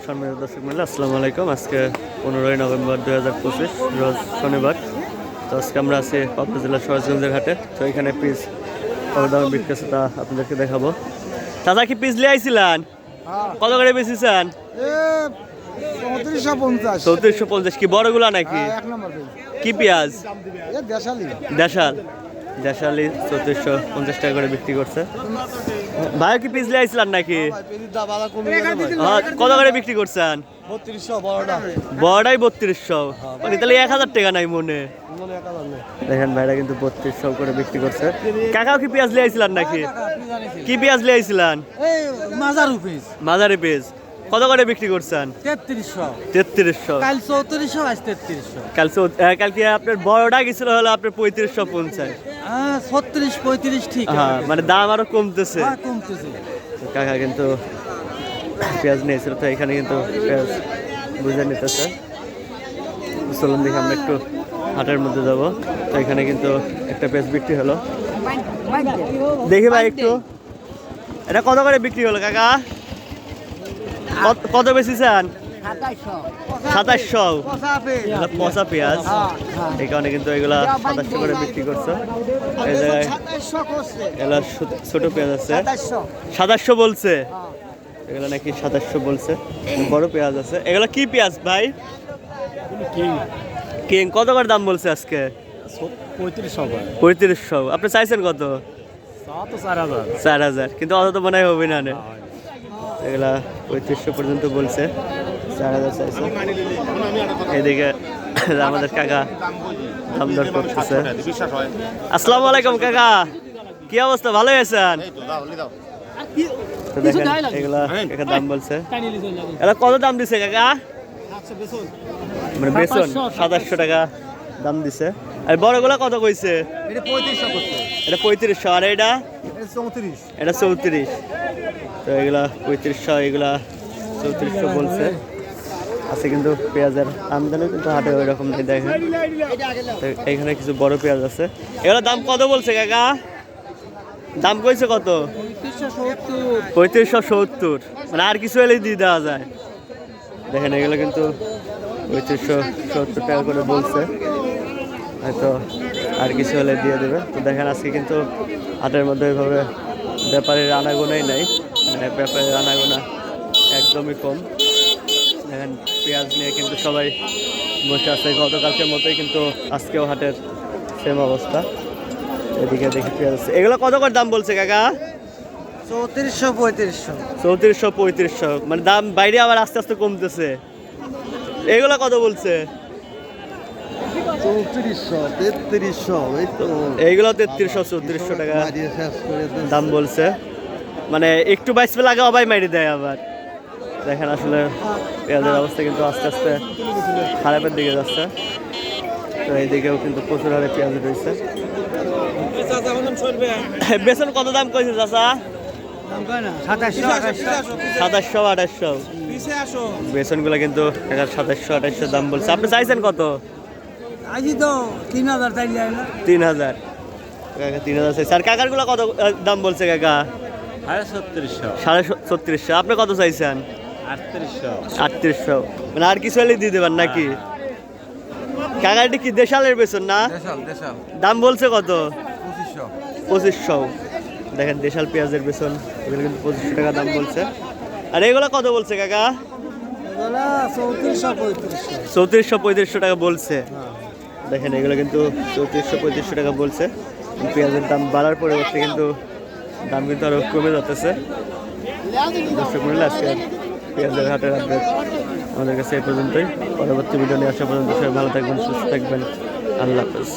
সম্মানিত দর্শক মহলে আসসালামু আলাইকুম। আজকে 15ই নভেম্বর 2025 রোজ শনিবার। তো আজকে আমরা আছি পাবনা জেলার সরজগঞ্জের ঘাটে। তো এখানে পিস কত দামে বিক্রি আছে তা আপনাদেরকে দেখাবো। দাদা কি পিস লিয়ে আইছিলেন? কত করে বেচেছেন? 3450। কি বড়গুলা নাকি? কি পেঁয়াজ? দেশালি 3450 টাকা করে বিক্রি করছে। ভাই কি পিস লিয়ে আইছিলেন নাকি? কত করে বিক্রি করছেন? 3200 বড়াই 3200। মানে তাহলে 1000 টাকা নাই মনে। দেখেন ভাইরা কিন্তু 3200 করে বিক্রি করছে। কাকাও কি পেঁয়াজ লিয়ে আইছিলেন নাকি? কি পেঁয়াজ লিয়ে আইছিলেন? মাঝারি পেঁয়াজ। কত করে বিক্রি করছেন? 3300। কালকে আপনার বড়টা গেছিল হলো আপনার 3550। 36-35 ঠিক। হ্যাঁ মানে দাম আরো কমতেছে। কাকা কিন্তু পেঁয়াজ নিয়েছিল, তো এখানে কিন্তু পেঁয়াজ বুঝে নিতেছে। চলুন দেখি আমরা একটু হাটের মধ্যে যাবো। তো এখানে কিন্তু একটা পেঁয়াজ বিক্রি হলো, দেখি ভাই একটু এটা কত করে বিক্রি হলো কাকা? কত বেশি চান? 2700। পচা পেঁয়াজ, এই কারণে কিন্তু এগুলা 2700 করে বিক্রি করছে। এই জায়গায় এগুলা ছোট পেঁয়াজ আছে 2700 বলছে। এগুলো নাকি 2700 বলছে। বড় পেঁয়াজ আছে। এগুলো কি পেঁয়াজ ভাই? কিং। কত করে দাম বলছে আজকে? 3500। আপনি চাইছেন কত? 4000। কিন্তু অত তো মনে হয় হবে না। এগুলা 3500 পর্যন্ত বলছে, 4000 চাইছে। এদিকে আমাদের কাকা দাম দর করতেছে। আসসালামু আলাইকুম কাকা, কি অবস্থা? ভালো আছেন? দেখেন এগুলা কাকা দাম বলছে। এগুলা কত দাম দিছে কাকা? মানে বেসন 2700 টাকা দাম দিছে। আর বড়গুলা কত কইছে? এটা 3500। আর এটা 34। তো এগুলা 3500, এগুলা 3400 বলছে। আছে কিন্তু পেঁয়াজের আমদানি কিন্তু হাটে ওই রকম নেই। দেখেন এখানে কিছু বড় পেঁয়াজ আছে। এগুলোর দাম কত বলছে কাকা? দাম কইছে কত? 3570। মানে আর কিছু এলেই দিয়ে দেওয়া যায়। দেখেন এগুলো কিন্তু 3570 টাকা করে বলছে, হয়তো আর কিছু হলে দিয়ে দেবে। তো দেখেন আজকে কিন্তু হাটের মধ্যে ওইভাবে ব্যাপারের আনাগোনাই নাই, মানে ব্যাপারের আনাগোনা একদমই কম। দেখেন পেঁয়াজ নিয়ে কিন্তু সবাই বসে আছে গতকালকের মতোই, কিন্তু আজকেও হাটের সেম অবস্থা। এদিকে দেখি পেঁয়াজ আছে। এগুলো কত করে দাম বলছে কাকা? 3400-3500। মানে দাম বাইরে আবার আস্তে আস্তে কমতেছে। এগুলো কত বলছে? 3400-3300। এইগুলো 3300-3400 টাকা দাম বলছে। মানে একটু বাইসপে লাগে অবাই মারি দেয় আবার। দেখেন আসলে পেঁয়াজের অবস্থা কিন্তু আস্তে আস্তে খারাপের দিকে যাচ্ছে। তো এইদিকেও কিন্তু প্রচুর হারে পেঁয়াজ রয়েছে। বেসন কত দাম কইছে চাচা? 2700-2800। বেসনগুলো কিন্তু 2700-2800 দাম বলছে। আপনি চাইছেন কত? 3000। 3000 চাইছে। আর কাকারগুলো কত দাম বলছে কাকা? 3600। আপনি কত চাইছেন? 3800। মানে আর কিছু হলে দিয়ে দেবেন নাকি? কাকারটি কি দেশালের বেসন না? দাম বলছে কত? 2500। দেখেন দেশাল পেঁয়াজের বেসন, এগুলো কিন্তু 2500 টাকা দাম বলছে। আর এগুলো কত বলছে কাকা? 3400-3500 টাকা বলছে। দেখেন এগুলো কিন্তু 3400-3500 টাকা বলছে। পেঁয়াজের দাম বাড়ার পরিবর্তে কিন্তু দাম কিন্তু আরো কমে যাচ্ছে। দর্শক মূল্য আজকে পেঁয়াজের হাটের আপডেট আমাদের কাছে এই পর্যন্তই। পরবর্তী ভিডিও নিয়ে আসা পর্যন্ত সবাই ভালো থাকবেন, সুস্থ থাকবেন। আল্লাহ হাফেজ।